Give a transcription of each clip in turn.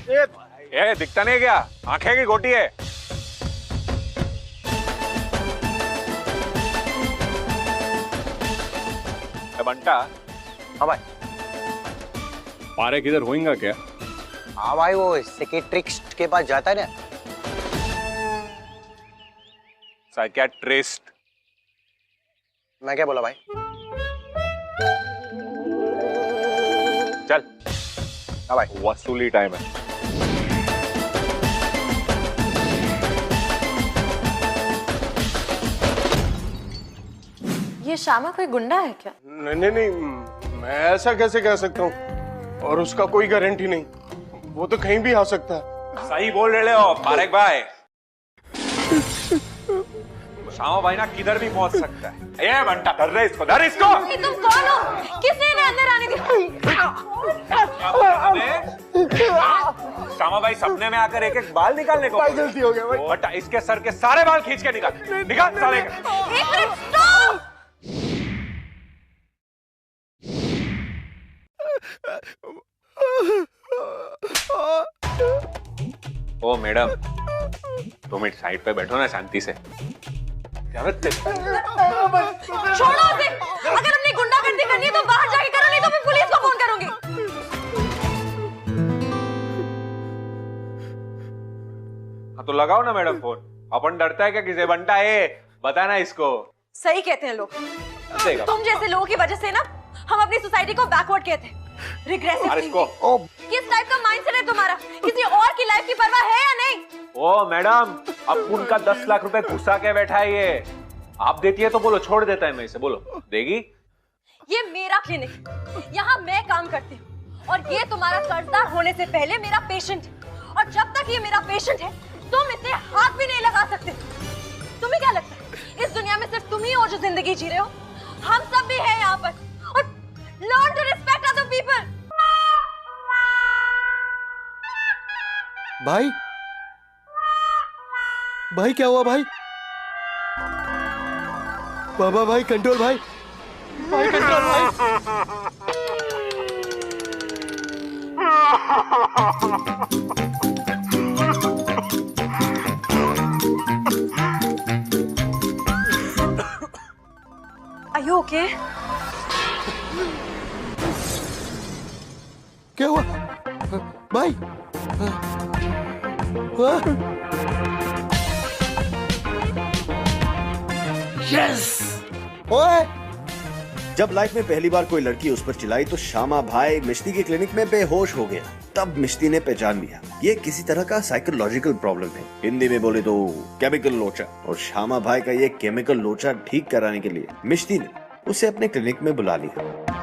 ये दिखता नहीं क्या? आंखें की गोटी है। बंटा। हाँ भाई। पारे किधर होएगा क्या? हाँ भाई, वो साइकियाट्रिस्ट के पास जाता है ना। साइकियाट्रिस्ट? मैं क्या बोला भाई? चल। हाँ भाई। वसूली टाइम है। ये श्यामा कोई गुंडा है क्या? नहीं नहीं नहीं, मैं ऐसा कैसे कह सकता हूँ, और उसका कोई गारंटी नहीं, वो तो कहीं भी आ सकता है। सही बोल रहे हो पारेख भाई। श्यामा भाई ना किधर भी पहुंच सकता है। ये बंटा धर रहे इसको, धर इसको। तुम कौन हो? किसने इन्हें अंदर आने दिया? श्यामा भाई सपने में आकर एक एक बाल निकालने को। गलती हो गया भाई। बट इसके सर के सारे बाल खींच के निकाल, निकाल साले का। एक मिनट, स्टॉप! ओ मैडम, 2 मिनट साइड पे बैठो ना शांति से। छोड़ो उसे। अगर हमने गुंडागर्दी करनी है तो बाहर जाके करो, नहीं तो मैं पुलिस को फोन करूंगी। हाँ तो लगाओ ना मैडम फोन। अपन डरता है क्या किसे? बंटा है, बताना इसको। सही कहते हैं लोग। तुम जैसे लोगों की वजह से ना हम अपनी सोसाइटी को बैकवर्ड कहते हैं। Regressive thinking. किस टाइप का माइंडसेट है तुम्हारा? किसी और की लाइफ की परवाह है या नहीं? ओ मैडम, अब उनका 10 लाख रुपए घुसा के बैठा है ये। आप देती है तो बोलो, छोड़ देता है मैं इसे। बोलो, देगी? ये मेरा क्लिनिक, यहाँ मैं काम करती हूँ और ये तुम्हारा कर्जदार होने से पहले मेरा पेशेंट है। और जब तक ये मेरा पेशेंट है तुम इसे हाथ भी नहीं लगा सकते। तुम्हें क्या लगता है इस दुनिया में सिर्फ तुम ही हो जो जिंदगी जी रहे हो? हम सब भी हैं यहाँ पर। और learn to respect other people. भाई, भाई क्या हुआ भाई? बाबा भाई, कंट्रोल भाई, भाई कंट्रोल भाई। Are you okay? क्या हुआ भाई? यस! ओए! जब लाइफ में पहली बार कोई लड़की उस पर चिल्लाई तो श्यामा भाई मिश्ती के क्लिनिक में बेहोश हो गया। तब मिश्ती ने पहचान लिया ये किसी तरह का साइकोलॉजिकल प्रॉब्लम है, हिंदी में बोले तो केमिकल लोचा। और श्यामा भाई का ये केमिकल लोचा ठीक कराने के लिए मिश्ती ने उसे अपने क्लिनिक में बुला लिया।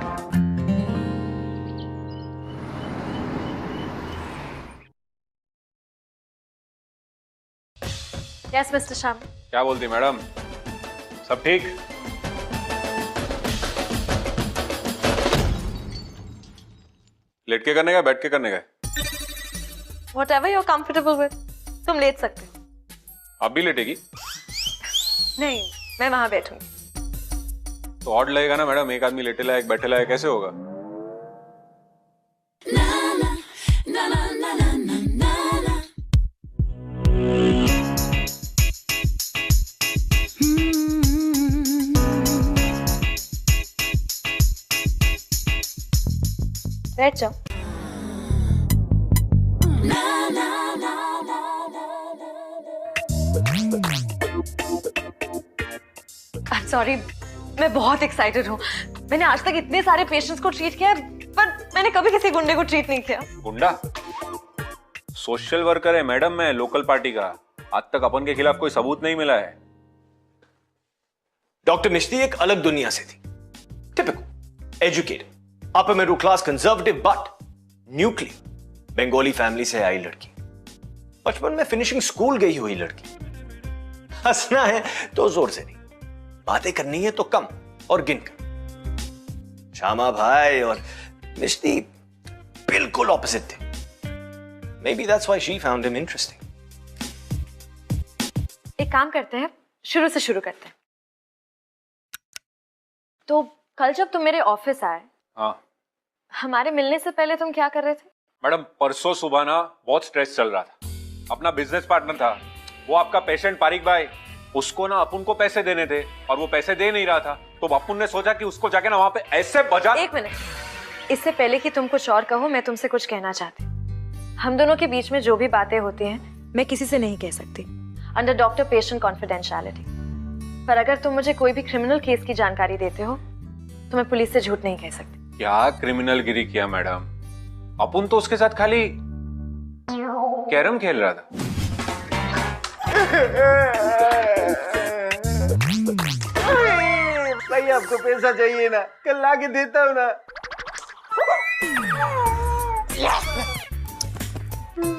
Yes, Mr. Sham. क्या बोलती मैडम? सब ठीक? लेट के करने का, बैठ के करने का? Whatever you're comfortable with. तुम लेट सकते हो। आप भी लेटेगी? नहीं, मैं वहां बैठूंगी। तो ऑड लगेगा ना मैडम, एक आदमी लेटेला एक बैठेला है, कैसे होगा? बैठ जाओ। I'm sorry, मैं बहुत एक्साइटेड हूँ। मैंने आज तक इतने सारे पेशेंट्स को ट्रीट किया है, पर मैंने कभी किसी गुंडे को ट्रीट नहीं किया। गुंडा? सोशल वर्कर है मैडम, मैं लोकल पार्टी का। आज तक अपन के खिलाफ कोई सबूत नहीं मिला है। डॉक्टर मिश्ती एक अलग दुनिया से थी। Typical educated, upper middle class, conservative but nuclear Bengali family से आई लड़की। बचपन में फिनिशिंग स्कूल गई हुई लड़की। हंसना है तो जोर से नहीं, बातें करनी है तो कम और गिनकर। श्यामा भाई और मिश्ती बिल्कुल ऑपोजिट थे। Maybe that's why she found him interesting. एक काम करते हैं, शुरू से शुरू करते हैं। तो कल जब तुम मेरे ऑफिस आए, हाँ। हमारे मिलने से पहले तुम क्या कर रहे थे? मैडम परसों सुबह ना बहुत स्ट्रेस चल रहा था। अपना बिजनेस पार्टनर था वो आपका पेशेंट पारिक भाई, उसको ना अपुन को पैसे देने थे और वो पैसे दे नहीं रहा था, तो अपुन ने सोचा कि उसको जाके ना वहां पे ऐसे बजा। एक मिनट, इससे पहले कि तुम कुछ और कहो मैं तुमसे कुछ कहना चाहती। हम दोनों के बीच में जो भी बातें होती हैं मैं किसी से नहीं कह सकती, अंडर डॉक्टर पेशेंट कॉन्फिडेंशियलिटी। पर अगर तुम मुझे कोई भी क्रिमिनल केस की जानकारी देते हो तो मैं पुलिस से झूठ नहीं कह सकती। क्या क्रिमिनल गिरी किया मैडम? अपुन तो उसके साथ खाली कैरम खेल रहा था। भाई आपको पैसा चाहिए ना, कल ला के देता हूँ ना।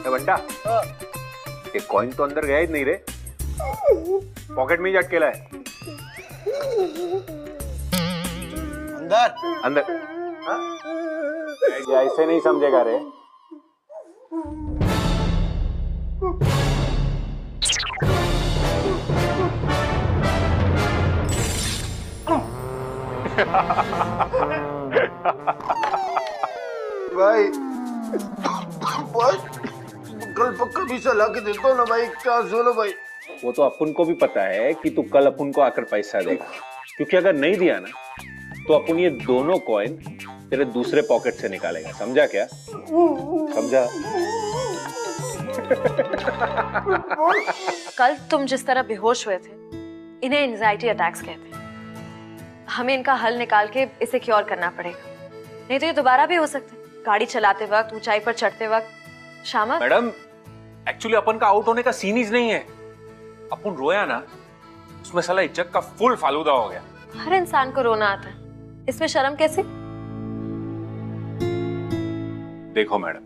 बंटा ये कॉइन तो अंदर गया ही नहीं रे, पॉकेट में ही अटकेला है। अंदर अंदर ये ऐसे नहीं समझेगा रे। भाई कल पक्का पैसा ला के देता हूँ ना भाई, क्या सुनो भाई। वो तो अपुन को भी पता है कि तू कल अपुन को आकर पैसा देगा, क्योंकि अगर नहीं दिया ना तो अपुन ये दोनों कॉइन तेरे दूसरे पॉकेट से निकालेगा। समझा क्या? समझा? कल तुम जिस तरह बेहोश हुए थे इन्हें एंजाइटी अटैक्स कहते हैं। हमें इनका हल निकाल के इसे क्योर करना पड़ेगा, नहीं तो ये दोबारा भी हो सकते हैं। गाड़ी चलाते वक्त, ऊंचाई पर चढ़ते वक्त। शामा मैडम एक्चुअली अपन का आउट होने का सीन ही नहीं है। अपन रोया ना उसमें साला इज्जत का फुल फालूदा हो गया। हर इंसान को रोना आता है, इसमें शर्म कैसे? देखो मैडम,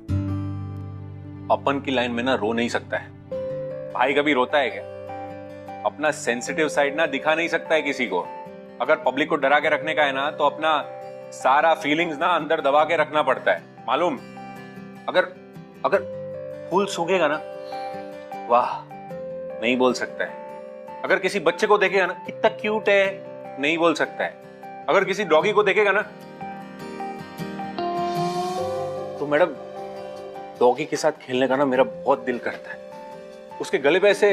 अपन की लाइन में ना रो नहीं सकता है। भाई कभी रोता है क्या? अपना सेंसिटिव साइड ना दिखा नहीं सकता है किसी को। अगर पब्लिक को डरा के रखने का है ना तो अपना सारा फीलिंग्स ना अंदर दबा के रखना पड़ता है, मालूम? अगर अगर फूल सूखेगा ना, वाह नहीं बोल सकता है। अगर किसी बच्चे को देखेगा ना कितना क्यूट है, नहीं बोल सकता है। अगर किसी डॉगी को देखेगा ना तो मैडम डॉगी के साथ खेलने का ना मेरा बहुत दिल करता है। उसके गले पे ऐसे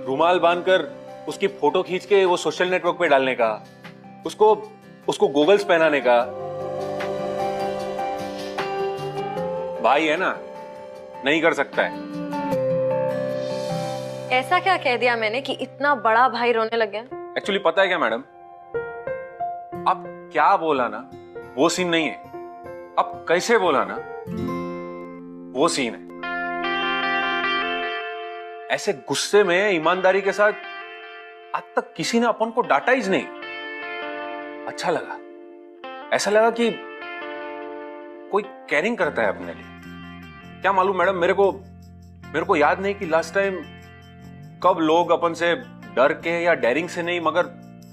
रुमाल बांधकर उसकी फोटो खींच के वो सोशल नेटवर्क पे डालने का, उसको गॉगल्स पहनाने का। भाई है ना, नहीं कर सकता है। ऐसा क्या कह दिया मैंने कि इतना बड़ा भाई रोने लग गया? एक्चुअली पता है क्या मैडम, आप क्या बोला ना वो सीन नहीं है, आप कैसे बोला ना वो सीन है। ऐसे गुस्से में ईमानदारी के साथ आज तक किसी ने अपन को डांटा ही नहीं। अच्छा लगा, ऐसा लगा कि कोई केयरिंग करता है अपने लिए। क्या मालूम मैडम, मेरे को याद नहीं कि लास्ट टाइम कब लोग अपन से डर के या डेयरिंग से नहीं मगर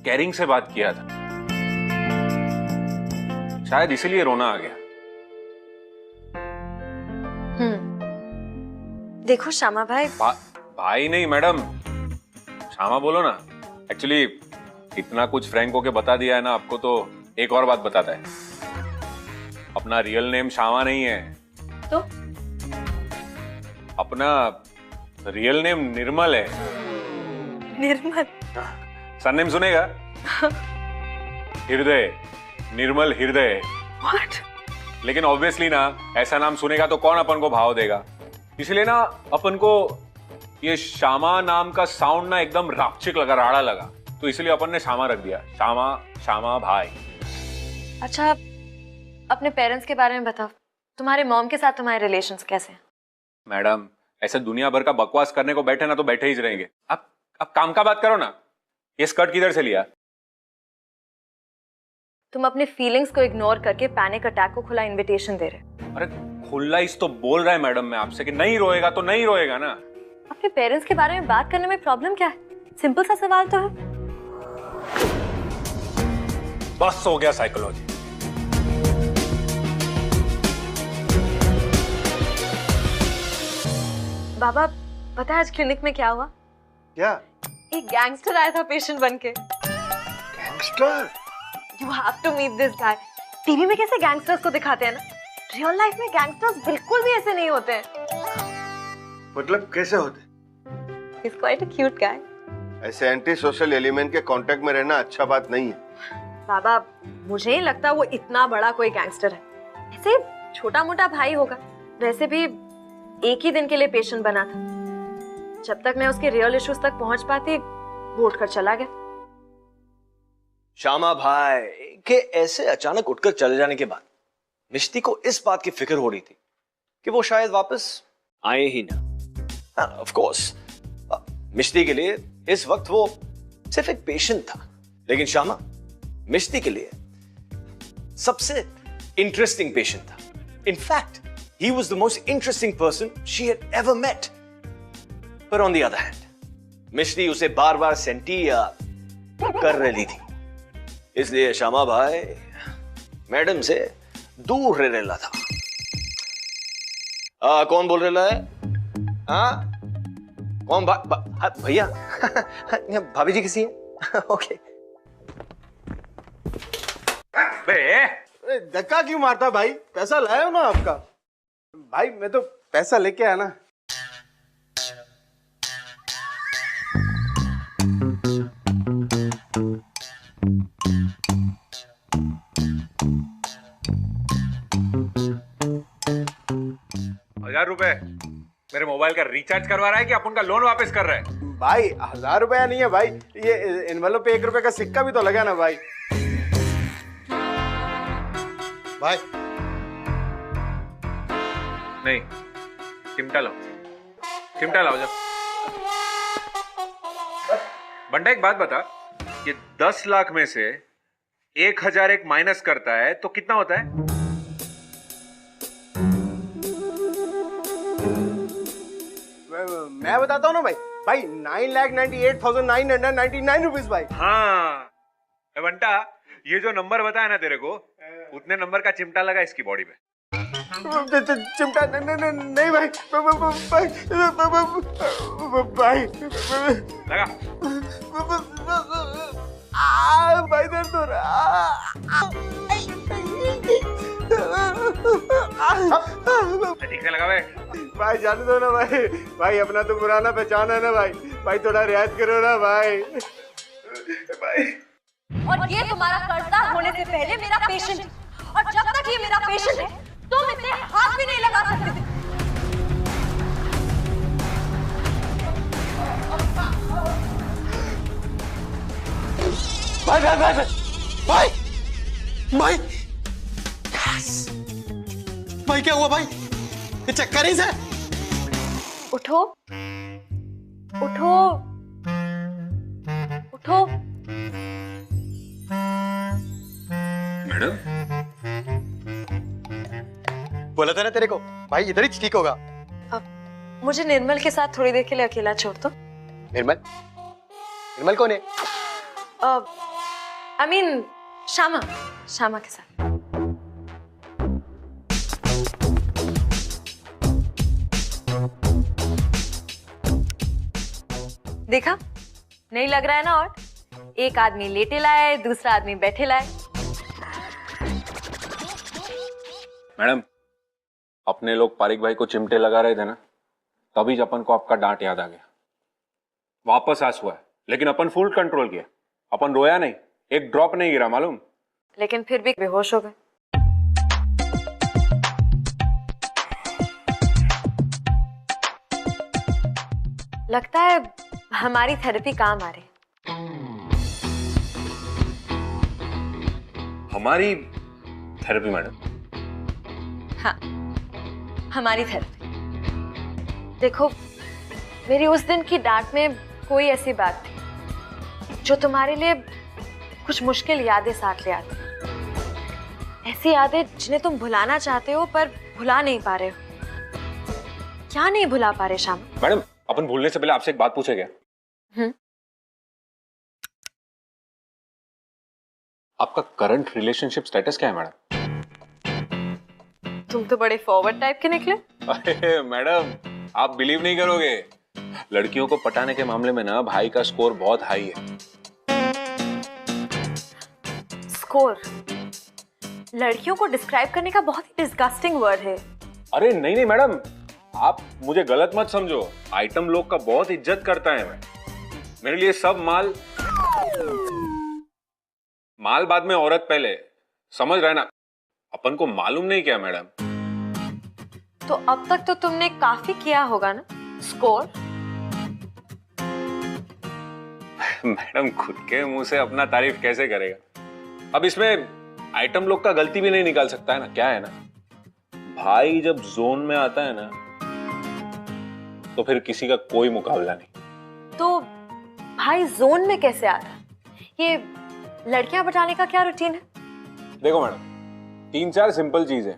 केयरिंग से बात किया था। शायद इसीलिए रोना आ गया। देखो श्यामा भाई। भाई नहीं मैडम, श्यामा बोलो ना। एक्चुअली इतना कुछ फ्रैंक होके बता दिया है ना आपको, तो एक और बात बताता है। अपना रियल नेम श्यामा नहीं है, तो अपना रियल नेम निर्मल है। निर्मल? सरनेम सुनेगा? हृदय, निर्मल हृदय। What? लेकिन ऑब्वियसली ना ऐसा नाम सुनेगा तो कौन अपन को भाव देगा, इसलिए ना अपन को ये श्यामा नाम का साउंड ना एकदम रापचिक लगा, राड़ा लगा, तो इसलिए अपन ने श्यामा रख दिया। श्यामा, श्यामा भाई। अच्छा, अपने पेरेंट्स के बारे में बताओ। तुम्हारे मॉम के साथ तुम्हारे रिलेशंस कैसे हैं? मैडम ऐसे दुनिया भर का बकवास करने को बैठे ना तो बैठे ही रहेंगे। अब काम का बात करो ना। ये स्कर्ट किधर से लिया? तुम अपने फीलिंग्स को इग्नोर करके पैनिक अटैक को खुला इनविटेशन दे रहे। अरे खुला इस तो बोल रहा है मैडम मैं आपसे कि नहीं रोएगा तो नहीं रोएगा ना। अपने पेरेंट्स के बारे में बात करने में प्रॉब्लम क्या है? सिंपल सा सवाल तो है। बस हो गया साइकोलॉजी। बाबा पता है आज क्लिनिक में क्या हुआ? क्या? एक गैंगस्टर आया था पेशेंट बनके। Gangster? You have to meet this guy. TV में कैसे गैंगस्टर्स को दिखाते हैं ना, रियल लाइफ में गैंगस्टर्स बिल्कुल भी ऐसे नहीं होते हैं। मतलब कैसे होते? He's quite a cute guy. ऐसे एंटी सोशल एलिमेंट के कांटेक्ट में रहना अच्छा बात नहीं है। बाबा, मुझे नहीं लगता वो इतना बड़ा कोई गैंगस्टर है। ऐसे छोटा मोटा भाई होगा। वैसे भी एक ही दिन के लिए पेशेंट बना था। जब तक मैं उसके रियल इश्यूज तक पहुंच पाती, वो उठकर चला गया। श्यामा भाई के ऐसे अचानक उठकर चले जाने के बाद मिष्टी को इस बात की फिक्र हो रही थी कि वो शायद वापस आए ही ना। ऑफ कोर्स मिष्टी के लिए इस वक्त वो सिर्फ एक पेशेंट था, लेकिन श्यामा मिष्टी के लिए सबसे इंटरेस्टिंग पेशेंट था। In fact he was the most interesting person she had ever met. But on the other hand, मिष्टी उसे बार बार सेंटी या कर रही थी, इसलिए श्यामा भाई मैडम से दूर रह रहा था। कौन बोल रहा है? कौन? भैया भाभी जी किसी है? ओके। धक्का क्यों मारता भाई? पैसा लाया हो ना आपका? भाई मैं तो पैसा लेके आया ना। ₹1000 मेरे मोबाइल का रिचार्ज करवा रहा है कि अपन का लोन वापस कर रहा है? भाई 1000 रुपया नहीं है भाई, ये एनवेलप पे 1 रुपए का सिक्का भी तो लगा ना भाई। भाई नहीं, चिमटा लाओ, चिमटा लाओ जाओ। बंटा एक बात बता, ये 10 लाख में से 1001 माइनस करता है तो कितना होता है? मैं बताता हूँ ना भाई, 9,98,999 रुपीज भाई। हाँ बंटा, ये जो नंबर बताया ना तेरे को, उतने नंबर का चिमटा लगा इसकी बॉडी पे। चिमटा नहीं भाई, भाई लगा। भाई दर्द हो रहा। ठीक से लगा भाई, जाने दो ना भाई। भाई अपना तो पुराना पहचान है ना भाई। भाई थोड़ा रियायत करो ना भाई। भाई और ये तुम्हारा कर्जदार होने से पहले मेरा पेशेंट, और जब तक ये मेरा पेशेंट है तुम इसे हाथ भी नहीं लगा सकते। भाई भाई भाई भाई भाई भाई क्या हुआ भाई? ये चक्कर ही से। उठो उठो उठो। मैडम, बोला था ना तेरे को भाई, इधर ही ठीक होगा। अब मुझे निर्मल के साथ थोड़ी देर के लिए अकेला छोड़ दो। निर्मल? निर्मल कौन है? आई मीन श्यामा, श्यामा के साथ। देखा, नहीं लग रहा है ना? और एक आदमी लेटे लाए, दूसरा आदमी बैठे लाए। मैडम, अपने लोग पारिक भाई को चिमटे लगा रहे थे ना, तभी अपन को आपका डांट याद आ गया। वापस आंसू हुआ है, लेकिन अपन फुल कंट्रोल किया। अपन रोया नहीं, एक ड्रॉप नहीं गिरा, मालूम? लेकिन फिर भी बेहोश हो गए। लगता है हमारी थेरेपी काम आ रही। हमारी थेरेपी मैडम? हाँ, हमारी थेरेपी। देखो, मेरी उस दिन की डांट में कोई ऐसी बात थी जो तुम्हारे लिए कुछ मुश्किल यादें साथ ले आती। ऐसी यादें जिन्हें तुम भुलाना चाहते हो पर भुला नहीं पा रहे हो। क्या नहीं भुला पा रहे श्याम? मैडम, अपन भूलने से पहले आपसे एक बात पूछे क्या? आपका करंट रिलेशनशिप स्टेटस क्या है मैडम? तुम तो बड़े फॉरवर्ड टाइप के निकले। अरे मैडम, आप बिलीव नहीं करोगे, लड़कियों को पटाने के मामले में ना भाई का स्कोर बहुत हाई है। स्कोर? लड़कियों को डिस्क्राइब करने का बहुत ही डिस्गस्टिंग वर्ड है। अरे नहीं नहीं मैडम, आप मुझे गलत मत समझो। आइटम लोग का बहुत इज्जत करता है मैं। मेरे लिए सब माल बाद में, औरत पहले। समझ रहे ना? अपन को मालूम नहीं क्या मैडम? तो अब तक तो तुमने काफी किया होगा ना स्कोर? मैडम खुद के मुंह से अपना तारीफ कैसे करेगा? अब इसमें आइटम लोग का गलती भी नहीं निकाल सकता है ना। क्या है ना भाई, जब जोन में आता है ना तो फिर किसी का कोई मुकाबला नहीं। तो भाई जोन में कैसे आता है? ये लड़कियां बचाने का क्या रूटीन है? देखो मैडम, 3-4 सिंपल चीजें,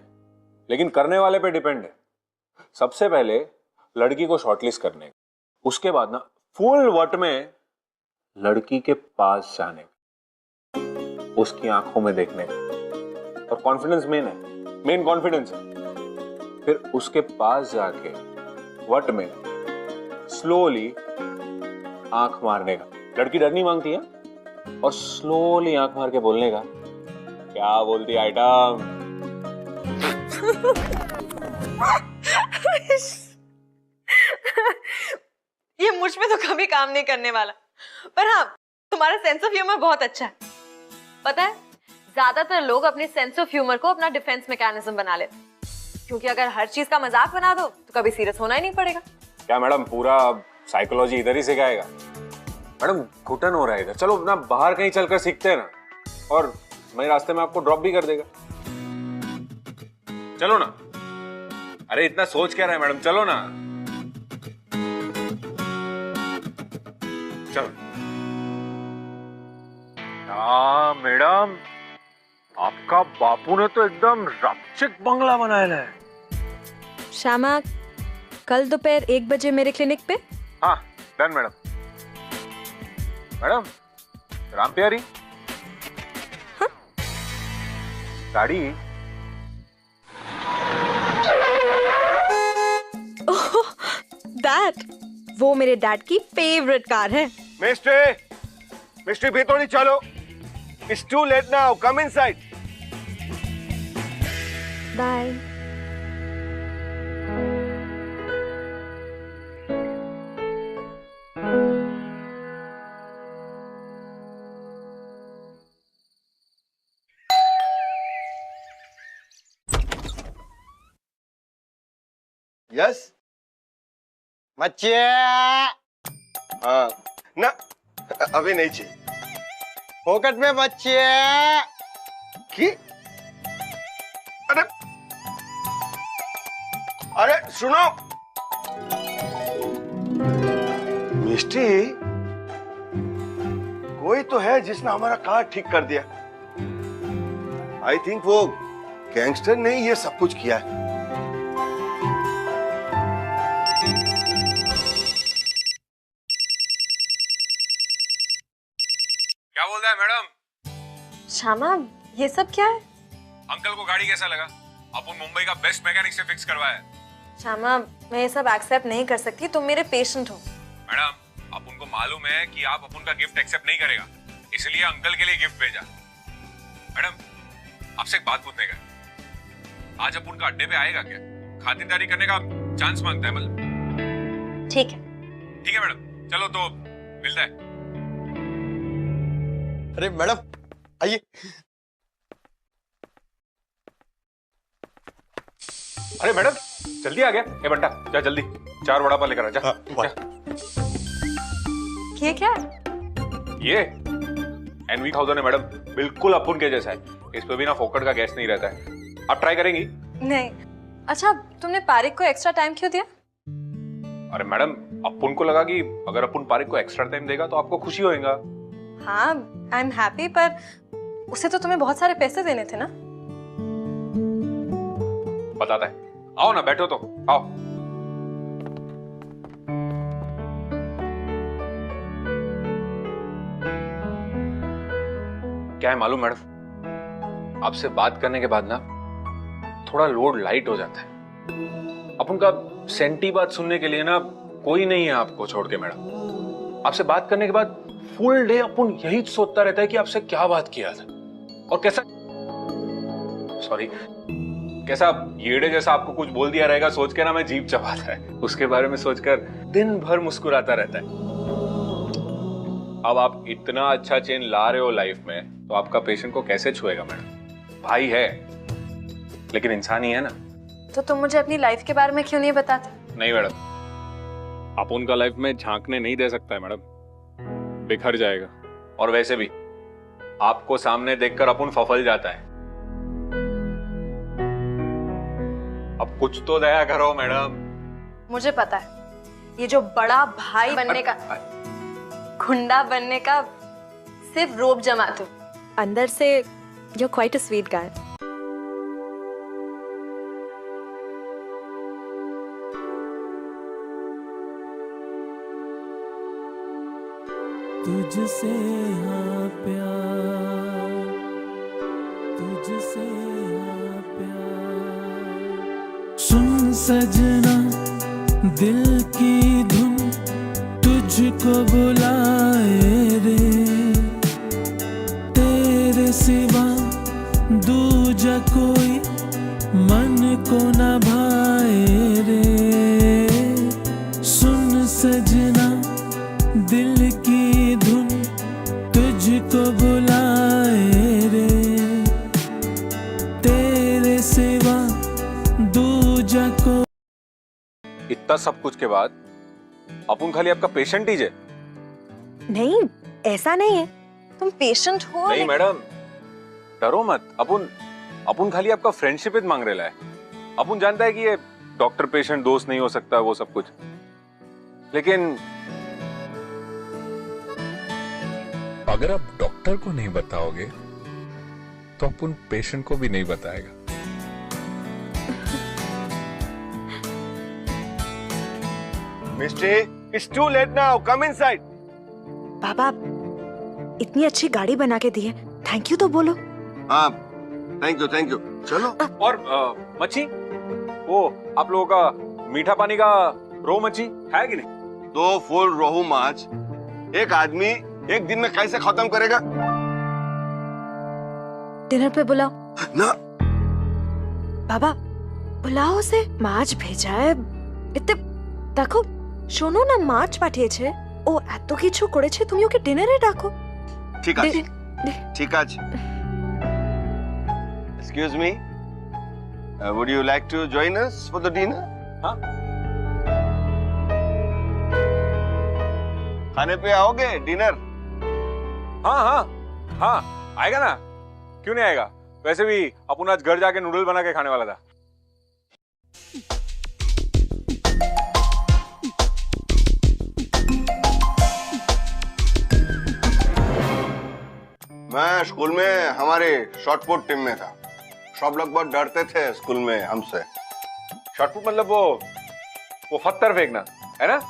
लेकिन करने वाले पे डिपेंड है। सबसे पहले लड़की को शॉर्टलिस्ट करने का, उसके बाद ना फुल वट में लड़की के पास जाने का, उसकी आंखों में देखने का, और कॉन्फिडेंस मेन है, मेन कॉन्फिडेंस है। फिर उसके पास जाके वट में स्लोली आंख मारने का। लड़की डर नहीं मांगती है, और स्लोली आंख मार के बोलने का, क्या बोलती आइटम? ये मुझ में तो कभी काम नहीं करने वाला, पर हाँ तुम्हारा सेंस ऑफ ह्यूमर बहुत अच्छा है। पता है, ज्यादातर लोग अपने सेंस ऑफ ह्यूमर को अपना डिफेंस मैकेनिज्म बना लेते, क्योंकि अगर हर चीज का मजाक बना दो तो कभी सीरियस होना ही नहीं पड़ेगा। क्या मैडम पूरा साइकोलॉजी इधर ही सिखाएगा? मैडम घुटन हो रहा है इधर, चलो ना बाहर कहीं चलकर सीखते हैं ना, और मैं रास्ते में आपको ड्रॉप भी कर देगा। चलो ना। अरे इतना सोच क्या रहा है मैडम, चलो ना। चलो। मैडम आपका बापू ने तो एकदम रमचिक बंगला बनाया है। श्यामा, कल दोपहर 1 बजे मेरे क्लिनिक पे। हाँ डन मैडम। मैडम राम प्यारी। हाँ? गाड़ी। ओह दैट, वो मेरे डैड की फेवरेट कार है। मिस्ट्री भी तो नहीं, चलो। It's too late now. Come inside. Bye. Yes. बच्चे हाँ ना, अभी नहीं चाहिए। पॉकेट में बच्चे की? अरे अरे सुनो मिस्टी, कोई तो है जिसने हमारा कार ठीक कर दिया। आई थिंक वो गैंगस्टर ने ये सब कुछ किया है। क्या बोल रहा है मैडम? श्यामा, ये सब क्या है? अंकल को गाड़ी कैसा लगा? अपन मुंबई का बेस्ट मैकेनिक से फिक्स करवाया है। श्यामा, मैं ये सब एक्सेप्ट नहीं कर सकती, तुम मेरे पेशेंट हो। मैडम अपन को मालूम है कि आप अपन का गिफ्ट एक्सेप्ट नहीं करेगा, इसलिए अंकल के लिए गिफ्ट भेजा। मैडम आपसे एक बात पूछने का, आज अपन का अड्डे पे आएगा क्या? खातिरदारी करने का चांस मांगता है मतलब। ठीक है। ठीक है मैडम, चलो तो मिलता है। अरे मैडम आइए। अरे मैडम जल्दी आ गया। ए बंटा जा जल्दी 4 वड़ा पाव लेकर आ जा। ये क्या है? ये NV1000 है मैडम, बिल्कुल अपन के जैसा है। इस पे भी ना फोकट का गैस नहीं रहता है। आप ट्राई करेंगी? नहीं। अच्छा, तुमने पारिक को एक्स्ट्रा टाइम क्यों दिया? अरे मैडम अपन को लगा कि अगर अपन पारिक को एक्स्ट्रा टाइम देगा तो आपको खुशी होएगा। हाँ, आई एम हैप्पी, पर उसे तो तुम्हें बहुत सारे पैसे देने थे ना। बताता है, आओ ना बैठो तो आओ। क्या है मालूम मैडम, आपसे बात करने के बाद ना थोड़ा लोड लाइट हो जाता है। अपन का सेंटी बात सुनने के लिए ना कोई नहीं है आपको छोड़ के मैडम। आपसे बात करने के बाद फुल डे अपन यही सोचता रहता है कि आपसे क्या बात किया था और कैसा सॉरी। कैसा येड़े जैसा आपको कुछ बोल दिया रहेगा सोच के ना मैं जीभ चबाता है, उसके बारे में सोचकर दिन भर मुस्कुराता रहता है। अब आप इतना अच्छा चेंज ला रहे हो लाइफ में, तो आपका पेशेंट को कैसे छुएगा मैडम? भाई है लेकिन इंसान ही है ना। तो तुम मुझे अपनी लाइफ के बारे में क्यों नहीं बताते? नहीं मैडम, आप उनका लाइफ में झांकने नहीं दे सकता है मैडम, बिखर जाएगा। और वैसे भी आपको सामने देखकर अपन फफल जाता है। अब कुछ तो दया करो मैडम। मुझे पता है, ये जो बड़ा भाई बनने का, गुंडा बनने का सिर्फ रोब जमाते हो, अंदर से you're quite a sweet guy. तुझसे हाँ प्यार, तुझसे हाँ प्यार। सुन सजना दिल की धुन तुझको बुलाए रे, तेरे सिवा दूजा कोई मन को न भाए रे। सुन सजना दिल की धुन तुझको बुलाए रे, तेरे सिवा दूजा को। इतना सब कुछ के बाद अपन खाली आपका पेशेंट ही जे। नहीं, ऐसा नहीं है, तुम पेशेंट हो। नहीं मैडम, डरो मत। अपन खाली आपका फ्रेंडशिप ही मांग रहे है। अपन जानता है कि ये डॉक्टर पेशेंट दोस्त नहीं हो सकता, वो सब कुछ, लेकिन अगर आप डॉक्टर को नहीं बताओगे तो अपन पेशेंट को भी नहीं बताएगा। मिस्टी, it's too late now. Come inside. बाबा, इतनी अच्छी गाड़ी बना के दी है, थैंक यू तो बोलो। हाँ, थैंक यू। चलो। और मच्छी, वो आप लोगों का मीठा पानी का रो मच्छी है कि नहीं? 2 फुल रोहू माछ एक आदमी एक दिन में कैसे खत्म करेगा? डिनर पे बुलाओ ना बाबा, बुलाओ उसे। মাছ ভেজায় এতে দেখো, শোনো না, মাছ পাঠিয়েছে, ও এত কিছু করেছে, তুমি ওকে ডিনারে ডাকো। ঠিক আছে, ঠিক আছে। Excuse me, would you like to join us for the dinner? हाँ? खाने पे आओगे डिनर? हाँ, आएगा ना, क्यों नहीं आएगा? वैसे भी अपन आज घर जाके नूडल बना के खाने वाला था। मैं स्कूल में हमारे शॉटपुट टीम में था। सब लोग बहुत डरते थे स्कूल में हमसे। शॉटपुट मतलब वो पत्थर फेंकना है ना?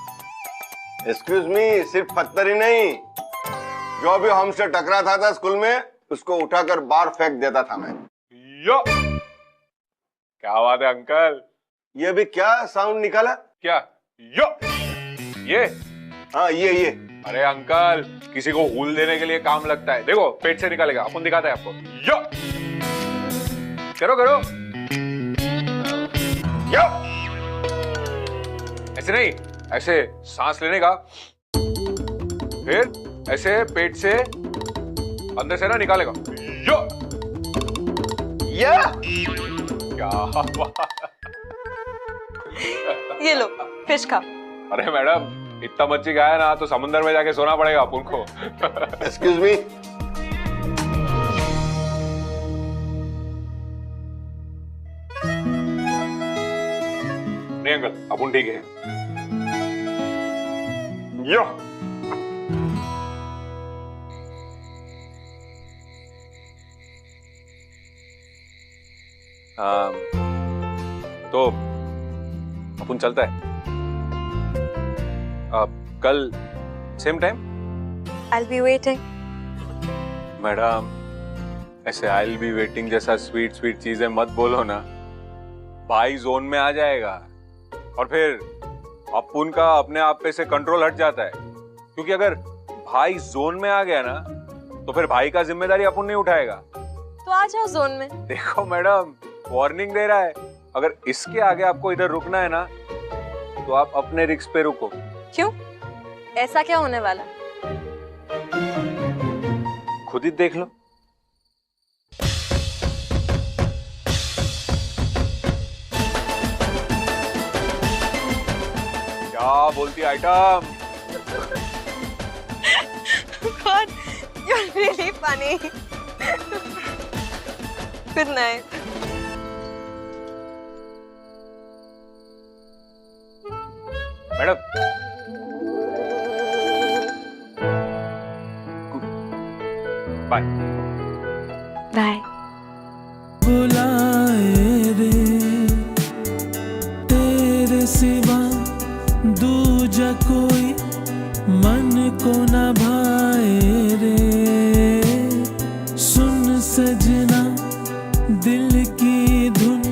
एक्सक्यूज मी, सिर्फ पत्थर ही नहीं, जो भी हमसे टकराता था स्कूल में उसको उठाकर बाहर फेंक देता था मैं। यो, क्या बात है अंकल। ये भी क्या साउंड निकाला? क्या? यो, ये? हाँ, ये। अरे अंकल, किसी को हुल देने के लिए काम लगता है। देखो, पेट से निकालेगा, अपन दिखाते हैं आपको। यो, करो। यो, ऐसे नहीं, ऐसे सांस लेने का, फिर ऐसे पेट से अंदर से ना निकालेगा। यो, क्या बात। ये लो, फिश खाओ। अरे मैडम, इतना मच्छी खाया ना तो समुद्र में जाके सोना पड़ेगा अपन को। Excuse me. नहीं अंकल, अपन ठीक है। यो, तो अपन चलता है कल same time. I'll be waiting. Madam, ऐसे आई बी वेटिंग जैसा स्वीट चीजें मत बोलो ना, भाई जोन में आ जाएगा और फिर अपन का अपने आप पे से कंट्रोल हट जाता है। क्योंकि अगर भाई जोन में आ गया ना तो फिर भाई का जिम्मेदारी अपन नहीं उठाएगा। तो आ जाओ जोन में। देखो मैडम, वार्निंग दे रहा है, अगर इसके आगे आपको इधर रुकना है ना तो आप अपने रिस्क पे रुको। क्यों? ऐसा क्या होने वाला? खुद ही देख लो। क्या बोलती item? God, you're really funny. Good night. Madam, bye. Bye. बुलाए रे तेरे सिवा दूजा कोई मन को न भाए रे। सुन सजना दिल की धुन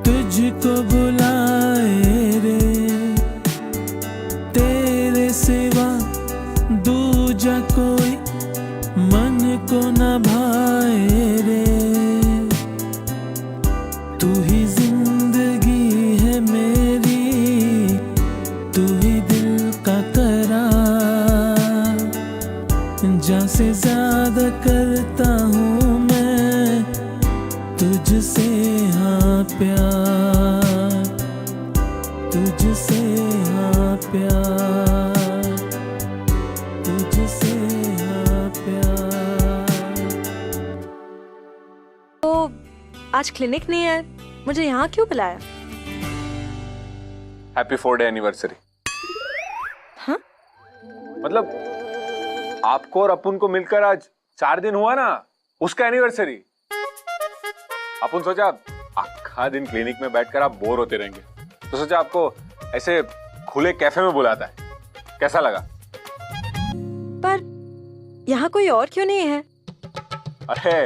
तुझको बुलाए रे। तेरे सिवा दूजा कोई मन को न भाए रे। तू ही जिंदगी है मेरी, तू ही दिल का करार। जान से ज्यादा करता हूँ मैं तुझसे हाँ प्यार, तुझसे हाँ प्यार, तुझसे हाँ प्यार। तो आज क्लिनिक नहीं है, मुझे यहाँ क्यों बुलाया? Happy 4 day anniversary. हाँ? मतलब आपको और अपुन को मिलकर आज 4 दिन हुआ ना, उसका एनिवर्सरी। अपुन सोचा आखा दिन क्लिनिक में बैठकर आप बोर होते रहेंगे, तो सोचा आपको ऐसे खुले कैफे में बुलाता है। कैसा लगा? पर यहाँ कोई और क्यों नहीं है? अरे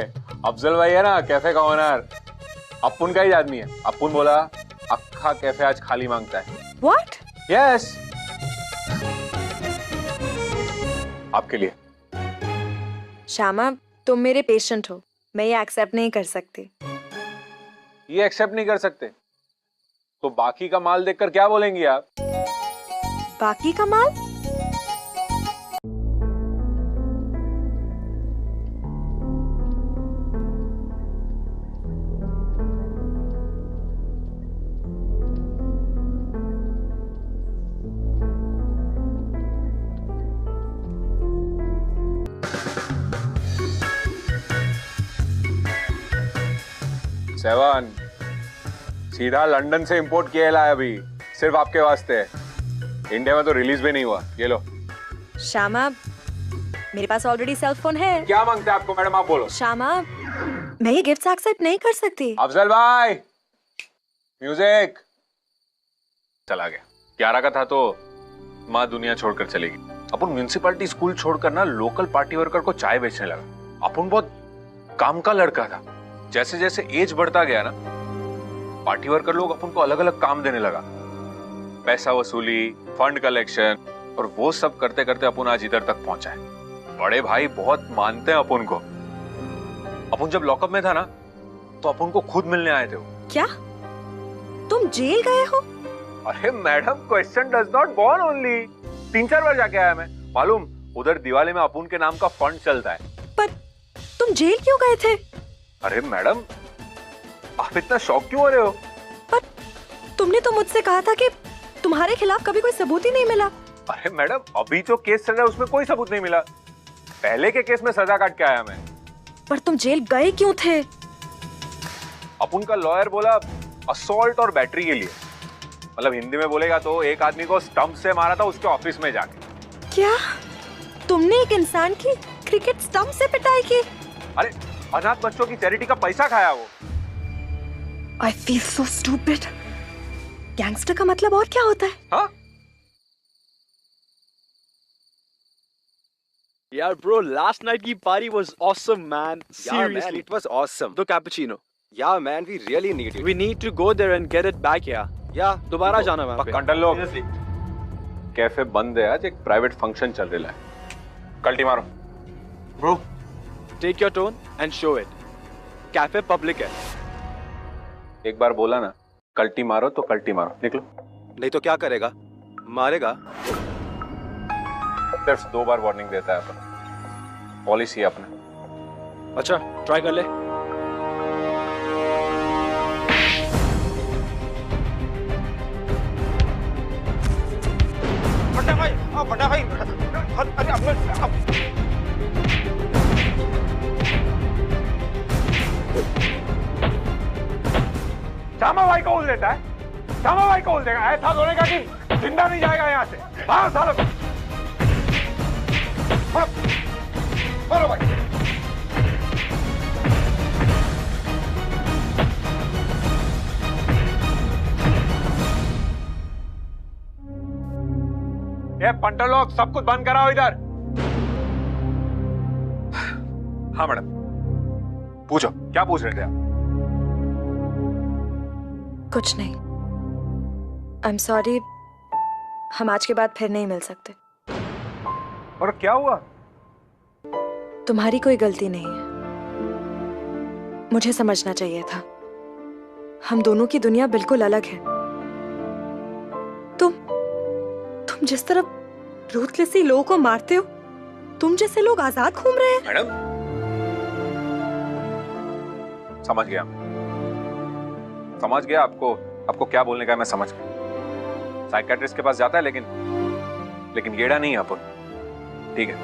अफजल भाई है ना कैफे का ओनर, अपुन का ही आदमी है। अपुन बोला अक्खा कैफे आज खाली मांगता है। What? यस, आपके लिए। श्यामा, तुम मेरे पेशेंट हो, मैं ये एक्सेप्ट नहीं कर सकती। ये एक्सेप्ट नहीं कर सकते तो बाकी का माल देखकर क्या बोलेंगी आप? बाकी का माल? सेवन सीधा लंदन से इंपोर्ट किया है अभी, सिर्फ आपके वास्ते। इंडिया में तो रिलीज भी नहीं हुआ। ये लो। श्यामा, मेरे पास ऑलरेडी सेल फोन है। क्या मांगते हैं आपको मैडम, आप बोलो। श्यामा, मैं ये गिफ्ट एक्सेप्ट नहीं कर सकती। अफजल भाई, म्यूजिक। चला गया। 11 का था तो माँ दुनिया छोड़कर चलेगी। अपन म्यूनिसिपैलिटी स्कूल छोड़कर ना लोकल पार्टी वर्कर को चाय बेचने लगा। अपन बहुत काम का लड़का था। जैसे जैसे एज बढ़ता गया ना, पार्टी वर्कर लोग अपन को अलग अलग काम देने लगा। पैसा वसूली, फंड कलेक्शन, और वो सब करते करते अपन आज इधर तक पहुंचा है। बड़े भाई बहुत मानते हैं अपन को। अपन जब लॉकअप में था ना तो अपन को खुद मिलने आए थे वो। क्या तुम जेल गए हो? अरे madam, question does not born only. 3-4 बार जाके आया मैं। मालूम, उधर दिवाली में अपुन के नाम का फंड चलता है। पर तुम जेल क्यों गए थे? अरे मैडम, आप इतना शॉक क्यों हो रहे हो? पर तुमने तो मुझसे कहा था कि तुम्हारे खिलाफ कभी कोई सबूत ही नहीं मिला। अरे मैडम, अभी जो केस चल रहा है उसमें कोई सबूत नहीं मिला। पहले के केस में सजा काट के आया मैं। पर तुम जेल गए क्यों थे? अपुन का लॉयर बोला असॉल्ट और बैटरी के लिए। मतलब हिंदी में बोलेगा तो एक आदमी को स्टंप से मारा था उसके ऑफिस में जाके। क्या तुमने एक इंसान की क्रिकेट स्टंप से पिटाई की? अरे अनाथ बच्चों की चैरिटी का पैसा खाया वो। I feel so stupid. Gangster का मतलब और क्या होता है? हाँ? Yeah, bro, last night की party was awesome, man. Seriously, it was awesome. the cappuccino. Yeah, man, we really need it. We need to go there and get it back, yeah. Yeah, दोबारा जाना वहाँ पे। कंटल लोग, cafe बंद है आज, एक प्राइवेट फंक्शन चल रहा है। कल्टी मारो। Bro, take your tone and show it. Cafe public है। एक बार बोला ना, कल्टी मारो तो कल्टी मारो, निकलो। नहीं तो क्या करेगा? मारेगा। सिर्फ 2 बार वार्निंग देता है अपन, पॉलिसी है अपना। अच्छा ट्राई कर ले। बड़ा भाई, अरे श्यामा भाई को उल देता है, श्यामा भाई को उल देगा। ऐसा होने का कि जिंदा नहीं जाएगा यहाँ से। हाँ सालों बोलो भाई। ये पंटर लोग सब कुछ बंद कराओ इधर। हाँ मैडम, पूछो, क्या पूछ रहे थे आप? कुछ नहीं। आई एम सॉरी, हम आज के बाद फिर नहीं मिल सकते। और क्या हुआ? तुम्हारी कोई गलती नहीं है, मुझे समझना चाहिए था। हम दोनों की दुनिया बिल्कुल अलग है। तुम जिस तरह रूथलेसली लोगों को मारते हो, तुम जैसे लोग आजाद घूम रहे हैं। मैडम समझ गया आपको क्या बोलने का है, मैं समझ गया। साइकियाट्रिस्ट के पास जाता है लेकिन गेड़ा नहीं है अपन, ठीक है?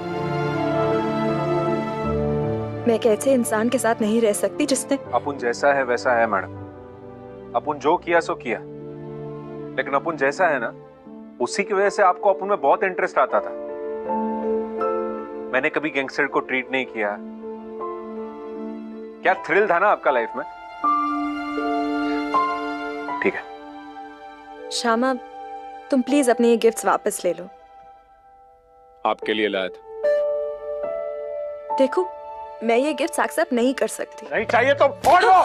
मैं एक ऐसे इंसान के साथ नहीं रह सकती जिसने अपन जैसा है वैसा है मैडम। अपन जो किया सो किया, लेकिन अपन जैसा है ना, उसी की वजह से आपको अपन में बहुत इंटरेस्ट आता था। मैंने कभी गैंगस्टर को ट्रीट नहीं किया। क्या थ्रिल था ना आपका लाइफ में। ठीक है श्यामा, तुम प्लीज अपनी ये गिफ्ट्स वापस ले लो। आपके लिए लाया था। देखो, मैं ये गिफ्ट्स एक्सेप्ट नहीं कर सकती। नहीं चाहिए तो फोड़ दो।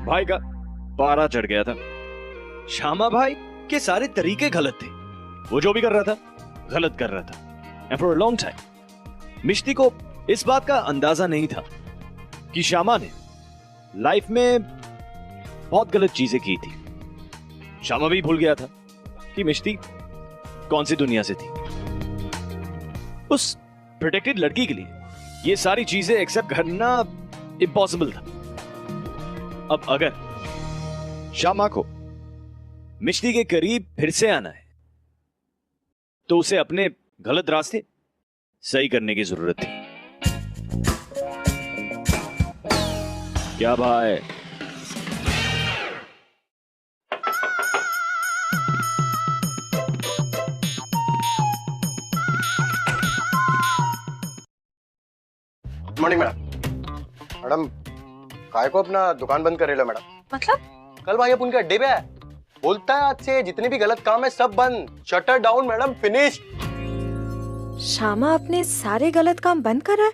भाई का पारा चढ़ गया था। श्यामा भाई के सारे तरीके गलत थे। वो जो भी कर रहा था गलत कर रहा था। And for a long time Mishti को इस बात का अंदाजा नहीं था कि श्यामा ने लाइफ में बहुत गलत चीजें की थी। श्यामा भी भूल गया था कि मिष्टी कौन सी दुनिया से थी। उस प्रोटेक्टेड लड़की के लिए ये सारी चीजें एक्सेप्ट करना इम्पॉसिबल था। अब अगर श्यामा को मिष्टी के करीब फिर से आना है तो उसे अपने गलत रास्ते सही करने की जरूरत थी। क्या भाई? Good morning madam. मैडम काय को अपना दुकान बंद कर रहे हो मैडम? मतलब कल भाई अपन के अड्डे पे है, बोलता है आज से जितने भी गलत काम है सब बंद, shutter down madam, finish. Shyama अपने सारे गलत काम बंद कर रहा है?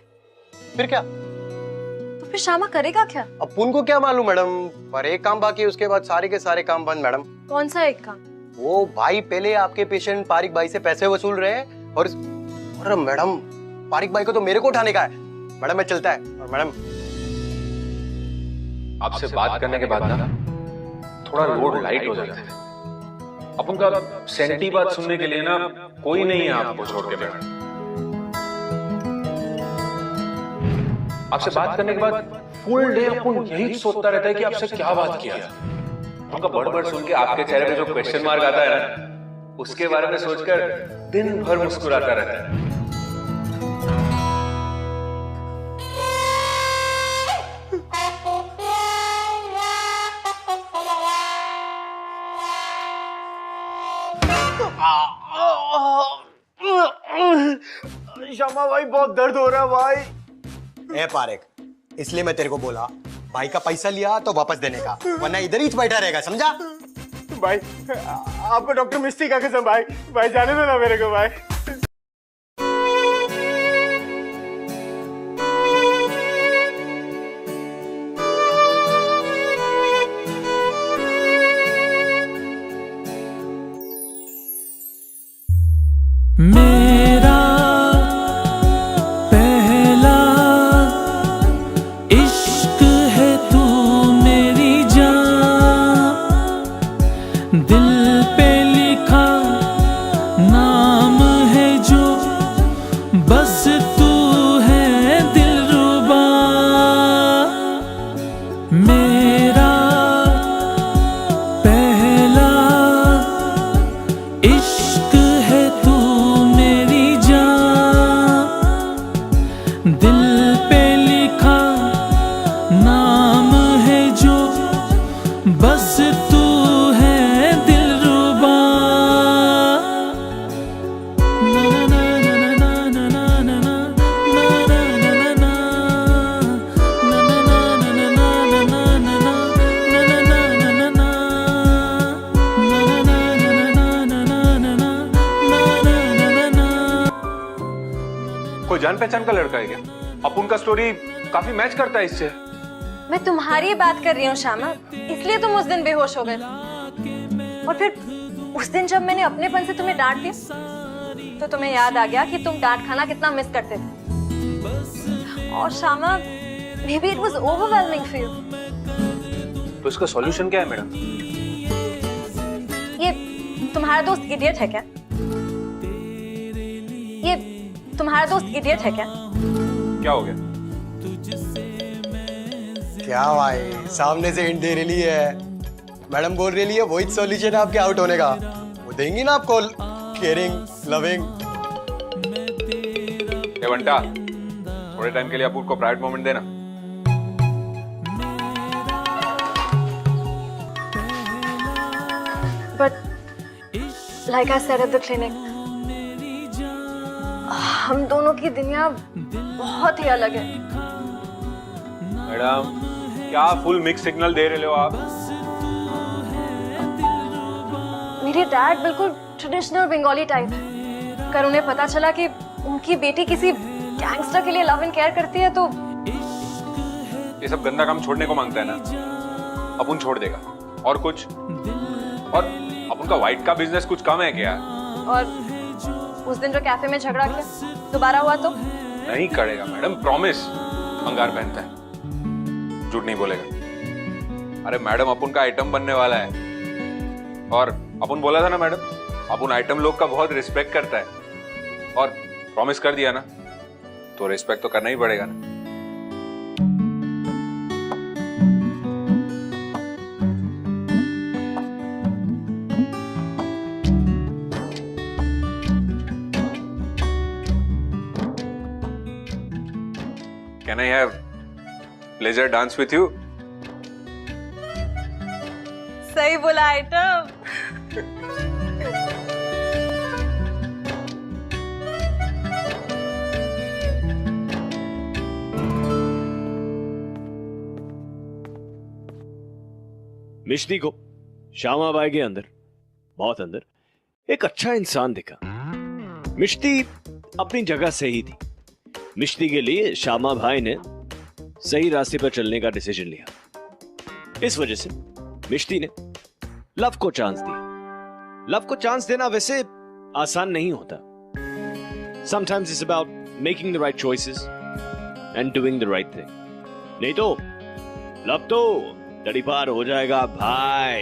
फिर क्या? तो फिर श्यामा करेगा क्या? अपन को क्या मालूम मैडम, पर एक काम बाकी है, उसके बाद सारे के सारे काम बंद मैडम। कौन सा एक काम? वो भाई पहले आपके पेशेंट पारिक भाई से पैसे वसूल रहे हैं और मैडम पारिक भाई को तो मेरे को उठाने का है। मैडम मैं चलता है। और मैडम आपसे बात करने के बाद ना थोड़ा रोड लाइट हो जाता है। अपन का सेंटी बात सुनने के लिए ना कोई नहीं है आपको छोड़ के। मैडम आपसे बात करने के बाद फुल डे अपन यही सोचता रहता है कि आपसे क्या बात किया। उनका बड़ सुन के आपके चेहरे पे जो क्वेश्चन मार्क आता है ना, उसके बारे में सोचकर दिन भर मुस्कुराता रहता है। श्यामा भाई बहुत दर्द हो रहा है भाई। ए पारिक, इसलिए मैं तेरे को बोला भाई का पैसा लिया तो वापस देने का, वरना इधर ही बैठा रहेगा, समझा? भाई आपको डॉक्टर मिस्त्री का कसम भाई, भाई जाने दो ना मेरे को भाई। बस तू है दिलरुबा कोई जान पहचान का लड़का है क्या? अपुन का स्टोरी काफी मैच करता है इससे। मैं तुम्हारी बात कर रही हूँ श्यामा, इसलिए तुम उस दिन बेहोश हो गए। और फिर उस दिन जब मैंने अपनेपन से तुम्हें डांट दी तो तुम्हें याद आ गया कि तुम डांट खाना कितना मिस करते थे। और Shyama, may be it was overwhelming for you. तो इसका सॉल्यूशन क्या है मैडम? ये तुम्हारा दोस्त इडियट है क्या? ये तुम्हारा दोस्त इडियट है क्या? क्या हो गया? क्या भाई, सामने से हिंट दे रही है, मैडम बोल रही है वही सॉल्यूशन है आपके आउट होने का। वो देंगी ना आपको केयरिंग, लविंग। ए बंटा, थोड़े टाइम के लिए अपुन को प्राइवेट मोमेंट देना। But like I said at the clinic, हम दोनों की दुनिया बहुत ही अलग है। मैडम, क्या फुल मिक्स सिग्नल दे रहे हो आप? मेरे डैड बिल्कुल ट्रेडिशनल बंगाली टाइप है। अगर उन्हें पता चला कि उनकी बेटी किसी गैंगस्टर के लिए लव एंड केयर करती है तो ये सब गंदा काम छोड़ने को मांगता है ना, अपुन छोड़ देगा। और कुछ? और अपुन का वाइट का बिजनेस कुछ कम है क्या? और उस दिन जो कैफे में झगड़ा किया दोबारा हुआ तो? नहीं करेगा मैडम, प्रॉमिस। अंगार पहनता है, झूठ नहीं बोलेगा। अरे मैडम, अपुन का आइटम बनने वाला है। और अपुन बोला था ना मैडम, अपुन आइटम लोग का बहुत रिस्पेक्ट करता है। और प्रॉमिस कर दिया ना, तो रिस्पेक्ट तो करना ही पड़ेगा ना। Can I have pleasure dance with you? सही बोला आइटम। मिश्ती को श्यामा बाई के अंदर, बहुत अंदर, एक अच्छा इंसान दिखा। मिश्ती अपनी जगह सही थी। मिश्ती के लिए श्यामा भाई ने सही रास्ते पर चलने का डिसीजन लिया। इस वजह से मिश्ती ने लव को चांस दिया। लव को चांस देना वैसे आसान नहीं होता। Sometimes it's about making the right choices and doing the right thing. नहीं तो लव तो तड़ी पार हो जाएगा भाई।